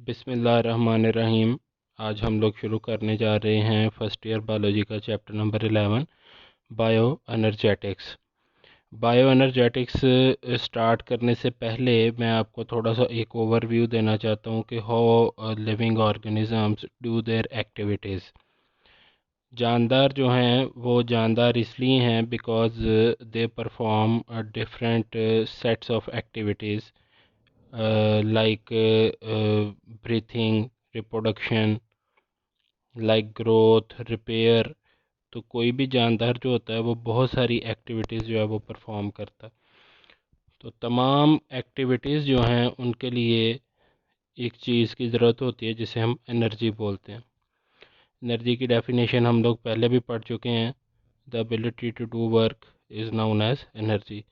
बिस्मिल्लाहिर्रहमानिर्रहीम। आज हम लोग शुरू करने जा रहे हैं फर्स्ट ईयर बायोलॉजी का chapter number 11 bio energetics. Bio energetics start करने से पहले मैं आपको थोड़ा सा एक ओवरव्यू देना चाहता हूँ कि how living organisms do their activities. जानदार जो हैं वो जानदार इसलिए हैं because they perform different sets of activities like breathing, reproduction, like growth, repair। तो कोई भी जानदार जो होता है वो बहुत सारी एक्टिविटीज़ जो है वो परफॉर्म करता है। तो तमाम एक्टिविटीज़ जो हैं उनके लिए एक चीज़ की ज़रूरत होती है जिसे हम एनर्जी बोलते हैं। एनर्जी की डेफिनेशन हम लोग पहले भी पढ़ चुके हैं। The ability to do work is known as energy.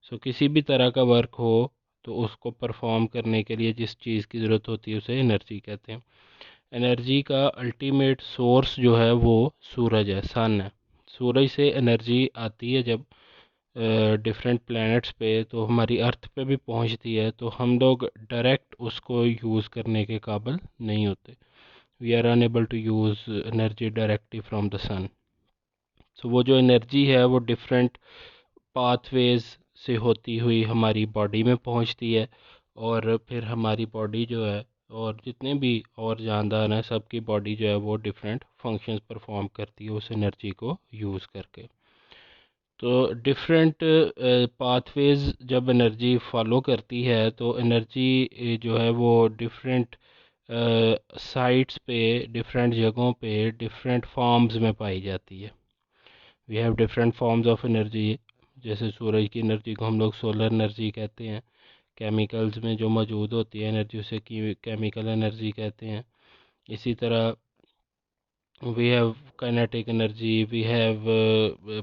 So किसी भी तरह का वर्क हो तो उसको परफॉर्म करने के लिए जिस चीज़ की ज़रूरत होती है उसे एनर्जी कहते हैं। एनर्जी का अल्टीमेट सोर्स जो है वो सूरज है, सन है। सूरज से एनर्जी आती है जब डिफरेंट प्लैनेट्स पे, तो हमारी अर्थ पे भी पहुंचती है, तो हम लोग डायरेक्ट उसको यूज़ करने के काबिल नहीं होते। We are unable to use energy directly from the sun. So वो जो एनर्जी है वो डिफरेंट पाथवेज से होती हुई हमारी बॉडी में पहुंचती है, और फिर हमारी बॉडी जो है और जितने भी और जानदार हैं सबकी बॉडी जो है वो डिफरेंट फंक्शंस परफॉर्म करती है उस एनर्जी को यूज़ करके। तो डिफरेंट पाथवेज जब एनर्जी फॉलो करती है तो एनर्जी जो है वो डिफरेंट साइट्स पे, डिफरेंट जगहों पे, डिफरेंट फॉर्म्स में पाई जाती है। We have different forms of energy. जैसे सूरज की एनर्जी को हम लोग सोलर एनर्जी कहते हैं। केमिकल्स में जो मौजूद होती है एनर्जी उसे केमिकल एनर्जी कहते हैं। इसी तरह we have kinetic energy, we have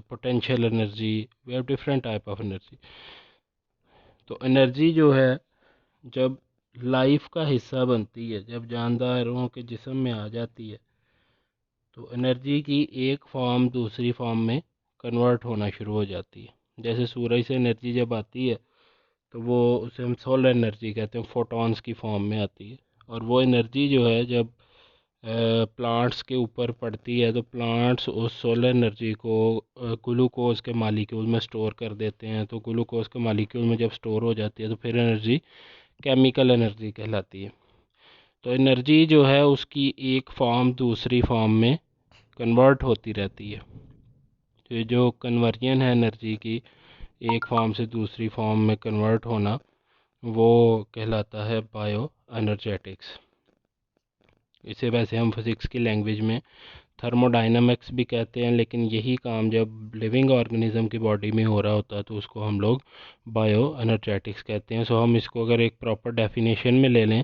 potential energy, we have different type of energy. तो एनर्जी जो है जब लाइफ का हिस्सा बनती है, जब जानदारों के जिस्म में आ जाती है, तो एनर्जी की एक फॉर्म दूसरी फॉर्म में कन्वर्ट होना शुरू हो जाती है। जैसे सूरज से एनर्जी जब आती है तो वो उसे हम सोलर एनर्जी कहते हैं, फोटॉन्स की फॉर्म में आती है। और वो एनर्जी जो है जब प्लांट्स के ऊपर पड़ती है तो प्लांट्स उस सोलर एनर्जी को ग्लूकोज के मालिक्यूल में स्टोर कर देते हैं। तो ग्लूकोज के मालिक्यूल में जब स्टोर हो जाती है तो फिर एनर्जी केमिकल एनर्जी कहलाती है। तो एनर्जी जो है उसकी एक फॉर्म दूसरी फॉर्म में कन्वर्ट होती रहती है। तो ये जो कन्वर्जन है एनर्जी की एक फॉर्म से दूसरी फॉर्म में कन्वर्ट होना, वो कहलाता है बायो एनर्जेटिक्स। इसे वैसे हम फिज़िक्स की लैंग्वेज में थर्मोडाइनमिक्स भी कहते हैं, लेकिन यही काम जब लिविंग ऑर्गेनिज्म की बॉडी में हो रहा होता है तो उसको हम लोग बायो एनर्जेटिक्स कहते हैं। सो हम इसको अगर एक प्रॉपर डेफिनेशन में ले लें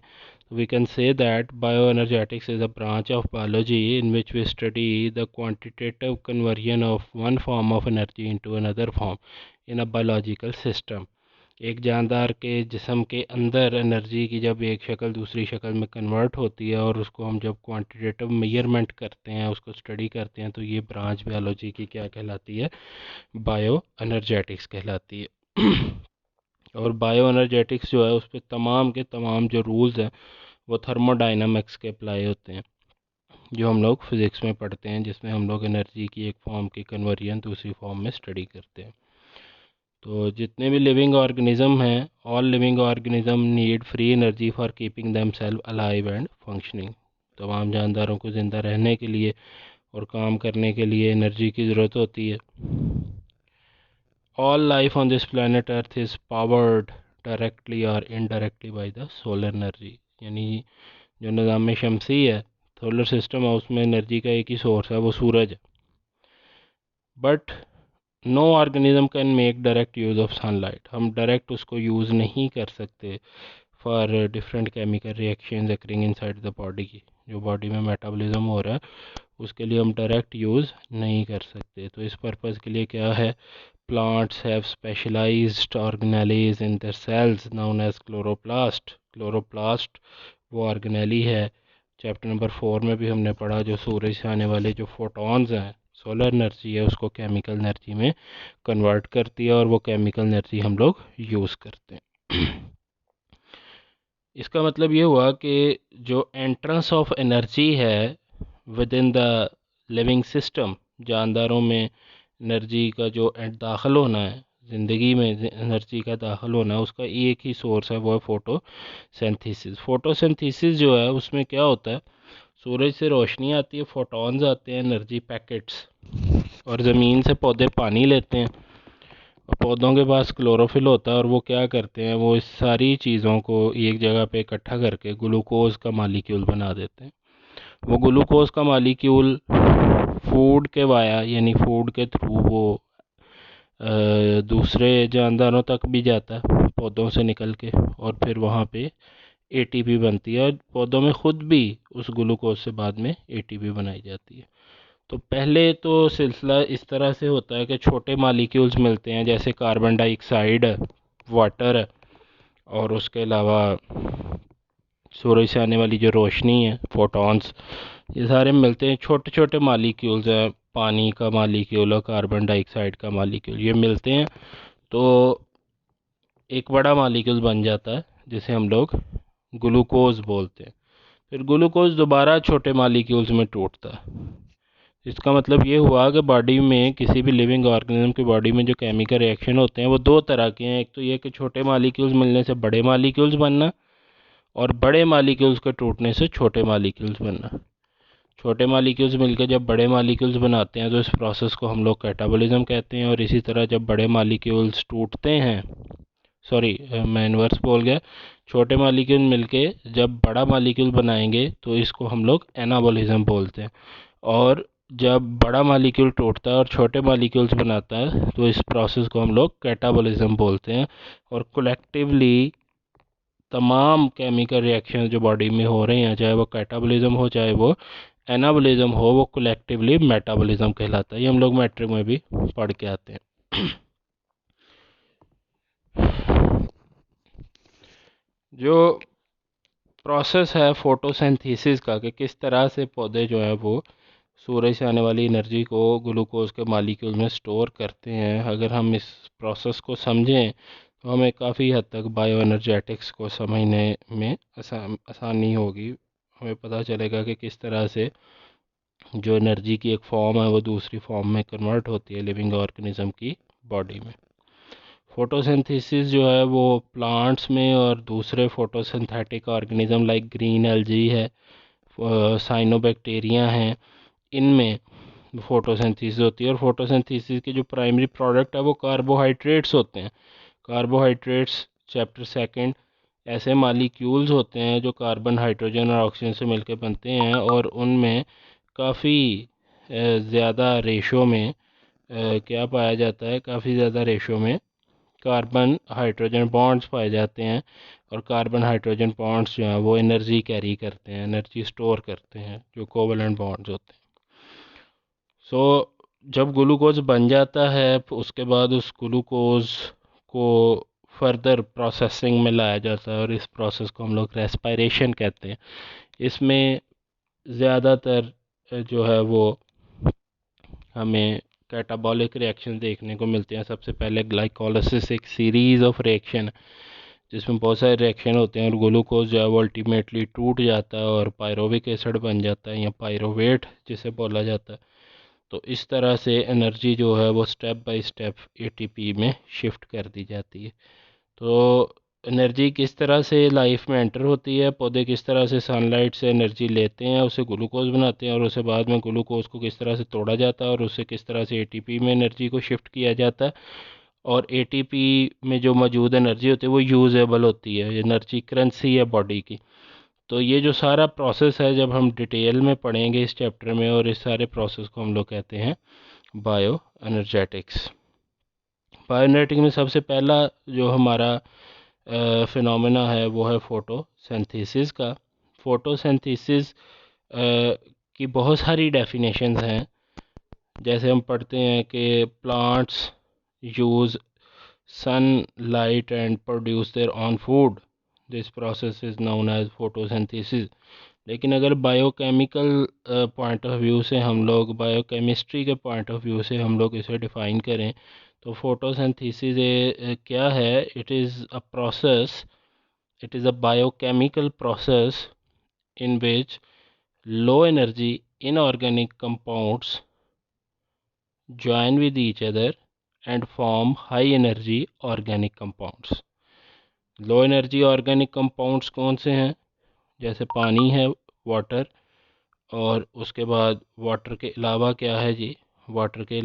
तो we can say that bioenergetics is a branch of biology in which we study the quantitative conversion of one form of energy into another form in a biological system. एक जानदार के जिस्म के अंदर एनर्जी की जब एक शक्ल दूसरी शक्ल में कन्वर्ट होती है और उसको हम जब क्वांटिटेटिव मेजरमेंट करते हैं, उसको स्टडी करते हैं, तो ये ब्रांच बायोलॉजी की क्या कहलाती है? बायो एनर्जेटिक्स कहलाती है। और बायो एनर्जेटिक्स जो है उस पर तमाम के तमाम जो रूल्स हैं वो थर्मोडाइनमिक्स के अप्लाई होते हैं, जो हम लोग फिज़िक्स में पढ़ते हैं, जिसमें हम लोग एनर्जी की एक फॉर्म की कन्वर्जन दूसरी फॉर्म में स्टडी करते हैं। तो जितने भी लिविंग ऑर्गेनिज्म हैं, all living organism need free energy for keeping them self alive and functioning. तमाम जानदारों को ज़िंदा रहने के लिए और काम करने के लिए एनर्जी की ज़रूरत होती है। All life on this planet earth is powered directly और indirectly by the solar energy. यानी जो निज़ाम शमसी है, सोलर सिस्टम है, उसमें एनर्जी का एक ही सोर्स है, वो सूरज है। But no organism can make direct use of sunlight. हम डायरेक्ट उसको यूज़ नहीं कर सकते for different chemical reactions occurring inside the body की। जो बॉडी में मेटाबॉलिज्म हो रहा है उसके लिए हम डायरेक्ट यूज़ नहीं कर सकते। तो इस पर्पज़ के लिए क्या है, plants have specialised organelles in their cells known as chloroplast. Chloroplast वो ऑर्गेनेली है, चैप्टर नंबर 4 में भी हमने पढ़ा, जो सूरज से आने वाले जो फोटॉन्स हैं, सोलर एनर्जी है, उसको केमिकल एनर्जी में कन्वर्ट करती है, और वो केमिकल एनर्जी हम लोग यूज़ करते हैं। इसका मतलब ये हुआ कि जो एंट्रेंस ऑफ एनर्जी है within the living system, जानदारों में एनर्जी का जो दाखिल होना है, ज़िंदगी में एनर्जी का दाखिल होना है, उसका एक ही सोर्स है, वो है फोटोसिंथेसिस। फोटोसिंथेसिस जो है उसमें क्या होता है, सूरज से रोशनी आती है, फोटॉन्स आते हैं, एनर्जी पैकेट्स, और ज़मीन से पौधे पानी लेते हैं, और पौधों के पास क्लोरोफिल होता है, और वो क्या करते हैं, वो इस सारी चीज़ों को एक जगह पे इकट्ठा करके ग्लूकोज का मालिक्यूल बना देते हैं। वो ग्लूकोज का मालिक्यूल फूड के वाया, यानी फूड के थ्रू वो दूसरे जानदारों तक भी जाता है पौधों से निकल के, और फिर वहाँ पे एटीपी बनती है, और पौधों में ख़ुद भी उस ग्लूकोज से बाद में एटीपी बनाई जाती है। तो पहले तो सिलसिला इस तरह से होता है कि छोटे मालिक्यूल्स मिलते हैं, जैसे कार्बन डाइऑक्साइड है, वाटर है, और उसके अलावा सूरज से आने वाली जो रोशनी है, फोटॉन्स, ये सारे मिलते हैं। छोटे छोटे मालिक्यूल्स हैं, पानी का मालिक्यूल और कार्बन डाइऑक्साइड का मालिक्यूल, ये मिलते हैं तो एक बड़ा मालिक्यूल बन जाता है जिसे हम लोग ग्लूकोज बोलते हैं। फिर ग्लूकोज दोबारा छोटे मालिक्यूल्स में टूटता है। इसका मतलब ये हुआ कि बॉडी में, किसी भी लिविंग ऑर्गेनिज्म की बॉडी में जो केमिकल रिएक्शन होते हैं वो दो तरह के हैं। एक तो ये कि छोटे मालिक्यूल्स मिलने से बड़े मालिक्यूल्स बनना, और बड़े मालिक्यूल्स के टूटने से छोटे मालिक्यूल्स बनना। छोटे मालिक्यूल्स मिलकर जब बड़े मालिक्यूल्स बनाते हैं तो इस प्रोसेस को हम लोग कैटाबॉलिज्म कहते हैं। और इसी तरह जब बड़े मालिक्यूल्स टूटते हैं, सॉरी मैं इन्वर्स बोल गया, छोटे मालिक्यूल मिलके जब बड़ा मालिक्यूल बनाएंगे तो इसको हम लोग एनाबॉलिज्म बोलते हैं। और जब बड़ा मालिक्यूल टूटता है और छोटे मालिक्यूल्स बनाता है तो इस प्रोसेस को हम लोग कैटाबॉलिज्म बोलते हैं। और कलेक्टिवली तमाम केमिकल रिएक्शन जो बॉडी में हो रहे हैं, चाहे वो कैटाबॉलिज्म हो चाहे वो एनाबॉलिज्म हो, वो कलेक्टिवली मेटाबॉलिज्म कहलाता है। ये हम लोग मैट्रिक में भी पढ़ के आते हैं। जो प्रोसेस है फोटोसिंथेसिस का, कि किस तरह से पौधे जो है वो सूरज से आने वाली एनर्जी को ग्लूकोज के मालिक्यूल में स्टोर करते हैं, अगर हम इस प्रोसेस को समझें तो हमें काफ़ी हद तक बायो एनर्जेटिक्स को समझने में आसानी होगी। हमें पता चलेगा कि किस तरह से जो एनर्जी की एक फॉर्म है वो दूसरी फॉर्म में कन्वर्ट होती है लिविंग ऑर्गेनिज्म की बॉडी में। फोटोसिंथेसिस जो है वो प्लांट्स में और दूसरे photosynthetic organism like green algae है, साइनोबैक्टीरिया हैं, इनमें फोटोसिंथेसिस होती है। और फोटोसिंथेसिस के जो प्राइमरी प्रोडक्ट है वो कार्बोहाइड्रेट्स होते हैं। कार्बोहाइड्रेट्स चैप्टर सेकंड ऐसे मालिक्यूल्स होते हैं जो कार्बन, हाइड्रोजन और ऑक्सीजन से मिलकर बनते हैं, और उनमें काफ़ी ज़्यादा रेशो में क्या पाया जाता है, काफ़ी ज़्यादा रेशो में कार्बन हाइड्रोजन बॉन्ड्स पाए जाते हैं। और कार्बन हाइड्रोजन बॉन्ड्स जो हैं वो एनर्जी कैरी करते हैं, एनर्जी स्टोर करते हैं, जो कोवलेंट बॉन्ड्स होते हैं। सो जब ग्लूकोज बन जाता है उसके बाद उस ग्लूकोज को फर्दर प्रोसेसिंग में लाया जाता है, और इस प्रोसेस को हम लोग रेस्पिरेशन कहते हैं। इसमें ज़्यादातर जो है वो हमें कैटाबॉलिक रिएक्शन देखने को मिलते हैं। सबसे पहले ग्लाइकोलाइसिस एक सीरीज़ ऑफ रिएक्शन जिसमें बहुत सारे रिएक्शन होते हैं, और ग्लूकोज जो है वो अल्टीमेटली टूट जाता है और पायरोविक एसिड बन जाता है, या पायरोवेट जिसे बोला जाता है। तो इस तरह से एनर्जी जो है वो स्टेप बाय स्टेप एटीपी में शिफ्ट कर दी जाती है। तो एनर्जी किस तरह से लाइफ में एंटर होती है, पौधे किस तरह से सनलाइट से एनर्जी लेते हैं, उसे ग्लूकोज बनाते हैं, और उसे बाद में ग्लूकोज को किस तरह से तोड़ा जाता है और उसे किस तरह से एटीपी में एनर्जी को शिफ्ट किया जाता है, और एटीपी में जो मौजूद एनर्जी होती है वो यूजेबल होती है, एनर्जी करेंसी है बॉडी की। तो ये जो सारा प्रोसेस है जब हम डिटेल में पढ़ेंगे इस चैप्टर में, और इस सारे प्रोसेस को हम लोग कहते हैं बायो एनर्जेटिक्स। बायो एनर्जेटिक्स में सबसे पहला जो हमारा फिनोमेना है वो है फोटोसिंथेसिस का। फोटोसिंथेसिस की बहुत सारी डेफिनेशंस हैं। जैसे हम पढ़ते हैं कि plants use sunlight and produce their own food. This process is known as photosynthesis. लेकिन अगर बायोकेमिकल पॉइंट ऑफ व्यू से हम लोग, बायोकेमिस्ट्री के पॉइंट ऑफ व्यू से हम लोग इसे डिफ़ाइन करें तो फोटोसिंथेसिस क्या है? It is a process It is a biochemical process in which low energy inorganic compounds join with each other and form high energy organic compounds. Low energy organic compounds कौन से हैं? जैसे पानी है, वाटर, और उसके बाद वाटर के अलावा क्या है जी? वाटर के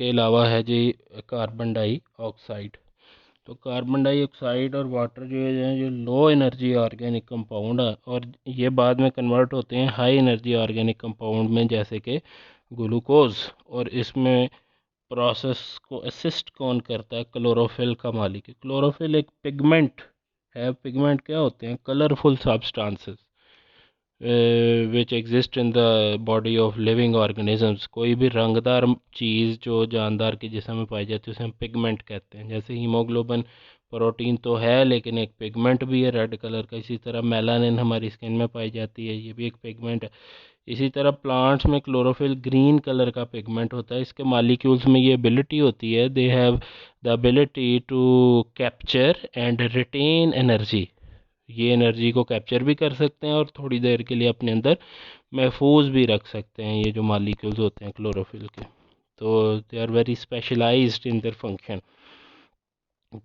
अलावा है जी कार्बन डाइऑक्साइड। तो कार्बन डाइऑक्साइड और वाटर जो है जो लो एनर्जी ऑर्गेनिक कंपाउंड है, और ये बाद में कन्वर्ट होते हैं हाई एनर्जी ऑर्गेनिक कंपाउंड में, जैसे कि ग्लूकोज। और इसमें प्रोसेस को असिस्ट कौन करता है? क्लोरोफिल का मालिक है। क्लोरोफिल एक पिगमेंट है। पिगमेंट क्या होते हैं? Colourful substances which exist in the body of living organisms. कोई भी रंगदार चीज़ जो जानदार के जिस्म में पाई जाती है उसे हम पिगमेंट कहते हैं। जैसे हीमोग्लोबिन प्रोटीन तो है लेकिन एक पिगमेंट भी है रेड कलर का। इसी तरह मेलानिन हमारी स्किन में पाई जाती है, ये भी एक पिगमेंट है। इसी तरह प्लांट्स में क्लोरोफिल ग्रीन कलर का पिगमेंट होता है। इसके मालिक्यूल्स में ये एबिलिटी होती है, they have the ability to capture and retain energy. ये एनर्जी को कैप्चर भी कर सकते हैं और थोड़ी देर के लिए अपने अंदर महफूज भी रख सकते हैं, ये जो मालिक्यूल्स होते हैं क्लोरोफिल के। तो they are very specialized in their function.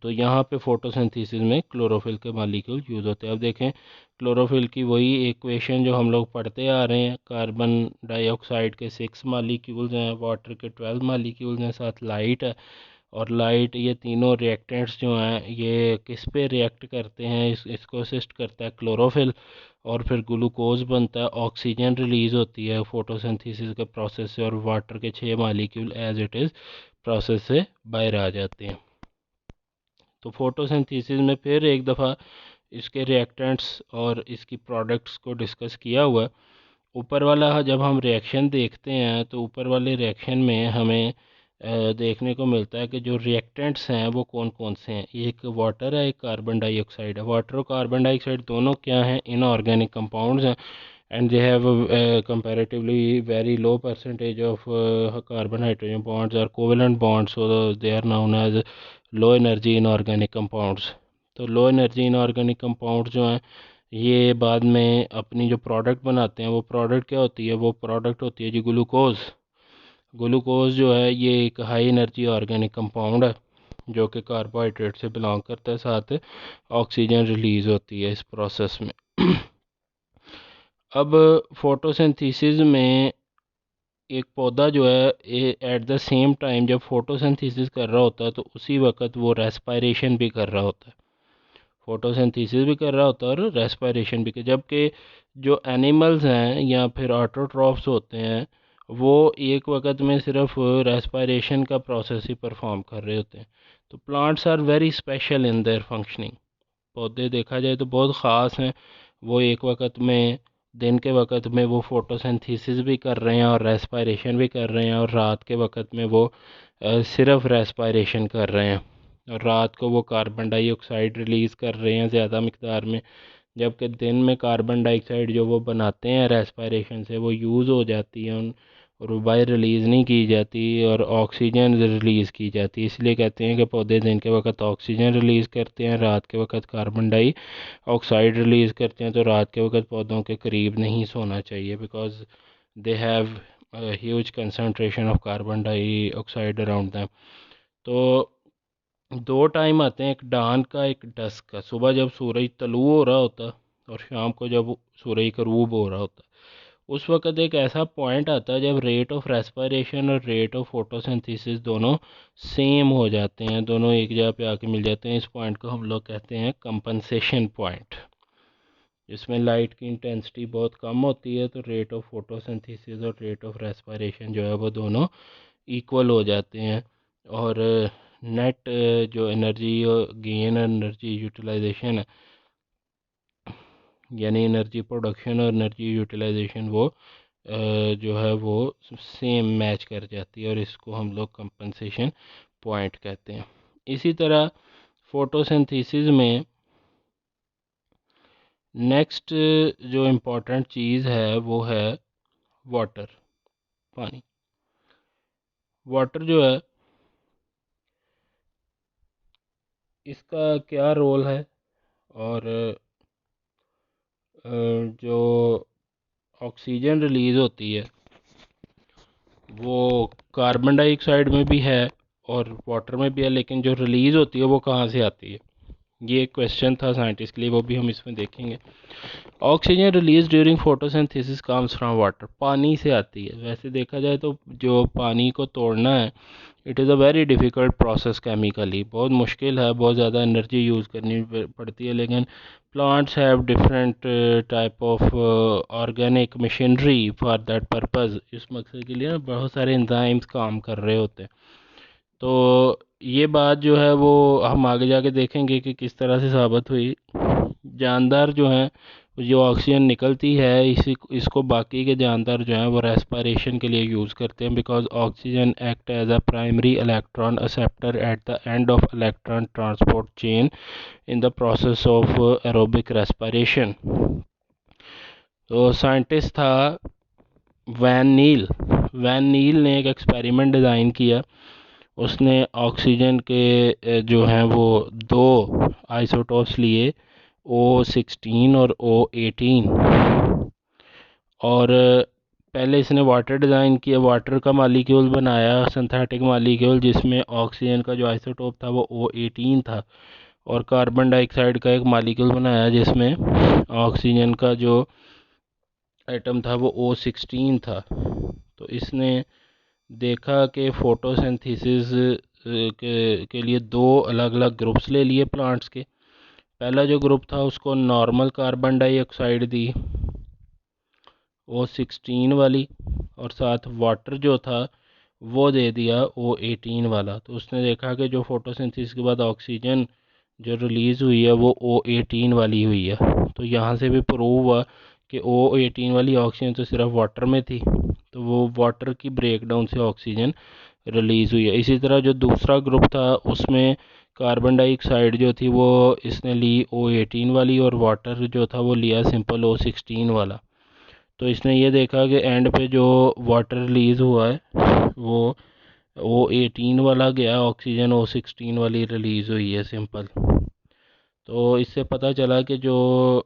तो यहाँ पे फोटोसिंथेसिस में क्लोरोफिल के मालिक्यूल यूज़ होते हैं। अब देखें क्लोरोफिल की वही इक्वेशन जो हम लोग पढ़ते आ रहे हैं। कार्बन डाइऑक्साइड के 6 मालिक्यूल्स हैं, वाटर के 12 मालिक्यूल्स हैं, साथ लाइट है। और लाइट, ये तीनों रिएक्टेंट्स जो हैं ये किस पे रिएक्ट करते हैं? इसको असिस्ट करता है क्लोरोफिल, और फिर ग्लूकोज बनता है, ऑक्सीजन रिलीज होती है फोटोसिंथेसिस के प्रोसेस से, और वाटर के 6 molecule as it is process से बाहर आ जाते हैं। तो फोटोसिंथेसिस में फिर एक दफ़ा इसके रिएक्टेंट्स और इसकी प्रोडक्ट्स को डिस्कस किया हुआ। ऊपर वाला जब हम रिएक्शन देखते हैं तो ऊपर वाले रिएक्शन में हमें देखने को मिलता है कि जो रिएक्टेंट्स हैं वो कौन कौन से हैं। एक वाटर है, एक कार्बन डाइऑक्साइड है। वाटर और कार्बन डाइऑक्साइड दोनों क्या हैं? इनऑर्गेनिक कंपाउंड्स हैं, and they have a comparatively very low percentage of carbon hydrogen bonds or covalent bonds, so they are known as low energy inorganic compounds. तो low energy inorganic compound जो हैं ये बाद में अपनी जो प्रोडक्ट बनाते हैं, वो प्रोडक्ट क्या होती है? वो प्रोडक्ट होती है जी ग्लूकोज। ग्लूकोज जो है ये एक हाई एनर्जी ऑर्गेनिक कंपाउंड है जो कि कार्बोहाइड्रेट से बिलोंग करता है, साथ ऑक्सीजन रिलीज होती है इस प्रोसेस में। अब फोटोसिंथेसिस में एक पौधा जो है एट द सेम टाइम जब फोटोसिंथेसिस कर रहा होता है तो उसी वक्त वो रेस्पायरेशन भी कर रहा होता है। फोटोसिंथेसिस भी कर रहा होता है और रेस्पायरेशन भी कर, जबकि जो एनिमल्स हैं या फिर ऑटोट्रॉफ्स होते हैं वो एक वक्त में सिर्फ रेस्पायरेशन का प्रोसेस ही परफॉर्म कर रहे होते हैं। तो plants are very special in their functioning. पौधे देखा जाए तो बहुत ख़ास हैं। वो एक वक्त में, दिन के वक्त में वो फोटोसिंथेसिस भी कर रहे हैं और रेस्पायरेशन भी कर रहे हैं, और रात के वक्त में वो सिर्फ रेस्पायरेशन कर रहे हैं। और रात को वो कार्बन डाइऑक्साइड रिलीज़ कर रहे हैं ज़्यादा मिकदार में, जबकि दिन में कार्बन डाइऑक्साइड जो वो बनाते हैं रेस्पायरेशन से वो यूज़ हो जाती है और वो बाहर रिलीज़ नहीं की जाती और ऑक्सीजन रिलीज़ की जाती है। इसलिए कहते हैं कि पौधे दिन के वक्त ऑक्सीजन रिलीज़ करते हैं, रात के वक्त कार्बन डाइऑक्साइड रिलीज़ करते हैं। तो रात के वक्त पौधों के करीब नहीं सोना चाहिए, because they have huge concentration of carbon dioxide around them. तो दो टाइम आते हैं, एक डान का, एक डस्क का। सुबह जब सूरज तलू हो रहा होता और शाम को जब सूरज गरूब हो रहा होता, उस वक्त एक ऐसा पॉइंट आता है जब रेट ऑफ रेस्पिरेशन और रेट ऑफ फोटोसिंथेसिस दोनों सेम हो जाते हैं, दोनों एक जगह पे आके मिल जाते हैं। इस पॉइंट को हम लोग कहते हैं कंपनसेशन पॉइंट। जिसमें लाइट की इंटेंसिटी बहुत कम होती है तो रेट ऑफ फोटोसिंथेसिस और रेट ऑफ रेस्पिरेशन जो है वो दोनों इक्वल हो जाते हैं। और नेट जो एनर्जी गेन और एनर्जी यूटिलाइजेशन है, यानी एनर्जी प्रोडक्शन और एनर्जी यूटिलाइजेशन, वो जो है वो सेम मैच कर जाती है, और इसको हम लोग कंपनसेशन पॉइंट कहते हैं। इसी तरह फोटोसिंथेसिस में नेक्स्ट जो इम्पोर्टेंट चीज़ है वो है वाटर, पानी। वाटर जो है इसका क्या रोल है, और जो ऑक्सीजन रिलीज़ होती है वो कार्बन डाइऑक्साइड में भी है और वाटर में भी है, लेकिन जो रिलीज़ होती है वो कहाँ से आती है, ये एक क्वेश्चन था साइंटिस्ट के लिए, वो भी हम इसमें देखेंगे। Oxygen release during photosynthesis comes from water, पानी से आती है। वैसे देखा जाए तो जो पानी को तोड़ना है, it is a very difficult process chemically, बहुत मुश्किल है, बहुत ज़्यादा एनर्जी यूज़ करनी पड़ती है, लेकिन plants have different type of organic machinery for that purpose. इस मकसद के लिए ना बहुत सारे एंजाइम्स काम कर रहे होते हैं। तो ये बात जो है वो हम आगे जाके देखेंगे कि किस तरह से साबित हुई। जानदार जो हैं, जो ऑक्सीजन निकलती है इसको बाकी के जानदार जो हैं वो रेस्पिरेशन के लिए यूज़ करते हैं, because oxygen act as a primary electron acceptor at the end of electron transport chain in the process of aerobic respiration. तो साइंटिस्ट था वैन नील ने एक एक्सपेरिमेंट डिज़ाइन किया। उसने ऑक्सीजन के जो हैं वो दो आइसोटोप्स लिए, O16 और O18, और पहले इसने वाटर डिज़ाइन किया, वाटर का मालिक्यूल बनाया, सिंथेटिक मालिक्यूल, जिसमें ऑक्सीजन का जो आइसोटोप था वो O18 था, और कार्बन डाइऑक्साइड का एक मालिक्यूल बनाया जिसमें ऑक्सीजन का जो एटम था वो O16 था। तो इसने देखा कि फोटोसिंथेसिस के लिए दो अलग अलग ग्रुप्स ले लिए प्लांट्स के। पहला जो ग्रुप था उसको नॉर्मल कार्बन डाइऑक्साइड दी, O16 वाली, और साथ वाटर जो था वो दे दिया O18 वाला। तो उसने देखा कि जो फोटोसिंथेसिस के बाद ऑक्सीजन जो रिलीज़ हुई है वो O18 वाली हुई है। तो यहाँ से भी प्रूव हुआ कि O18 वाली ऑक्सीजन तो सिर्फ वाटर में थी, तो वो वाटर की ब्रेकडाउन से ऑक्सीजन रिलीज़ हुई है। इसी तरह जो दूसरा ग्रुप था उसमें कार्बन डाइऑक्साइड जो थी वो इसने ली O18 वाली, और वाटर जो था वो लिया सिंपल O16 वाला। तो इसने ये देखा कि एंड पे जो वाटर रिलीज़ हुआ है वो O18 वाला गया, ऑक्सीजन O16 वाली रिलीज़ हुई है सिंपल। तो इससे पता चला कि जो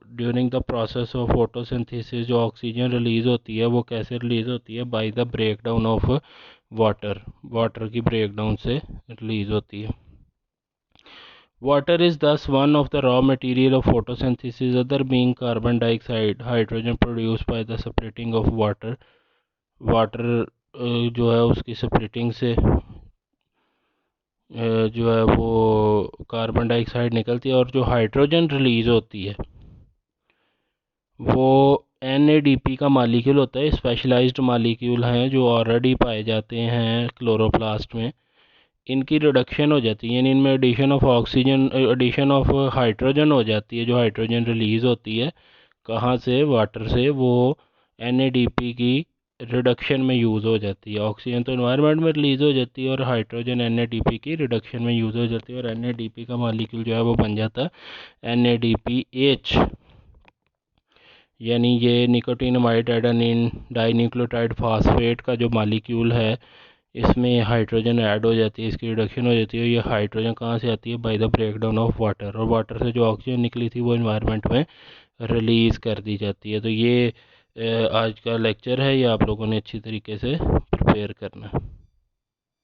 during the process of photosynthesis जो ऑक्सीजन रिलीज़ होती है वो कैसे रिलीज़ होती है, by the breakdown of water की ब्रेकडाउन से रिलीज़ होती है। Water is thus one of the raw material of photosynthesis, other being carbon dioxide, hydrogen produced by the splitting of water. Water जो है उसकी स्प्लिटिंग से जो है वो कार्बन डाइऑक्साइड निकलती है, और जो हाइड्रोजन रिलीज़ होती है वो NADP का मालिक्यूल होता है। स्पेशलाइज्ड मालिक्यूल हैं जो ऑलरेडी पाए जाते हैं क्लोरोप्लास्ट में, इनकी रिडक्शन हो जाती है, यानी इनमें एडिशन ऑफ हाइड्रोजन हो जाती है। जो हाइड्रोजन रिलीज़ होती है कहाँ से, वाटर से, वो NADP की रिडक्शन में यूज़ हो जाती है। ऑक्सीजन तो इन्वायरमेंट में रिलीज़ हो जाती है और हाइड्रोजन NADP की रिडक्शन में यूज़ हो जाती है, और NADP का मालिक्यूल जो है वो बन जाता है NADPH, यानी ये निकोटिनामाइड एडेनिन डाइन्यूक्लियोटाइड फास्फेट का जो मालिक्यूल है इसमें हाइड्रोजन ऐड हो जाती है, इसकी रिडक्शन हो जाती है। ये हाइड्रोजन कहाँ से आती है, by the breakdown of water, और वाटर से जो ऑक्सीजन निकली थी वो इन्वायरमेंट में रिलीज़ कर दी जाती है। तो ये आज का लेक्चर है, ये आप लोगों ने अच्छी तरीके से प्रिपेयर करना है।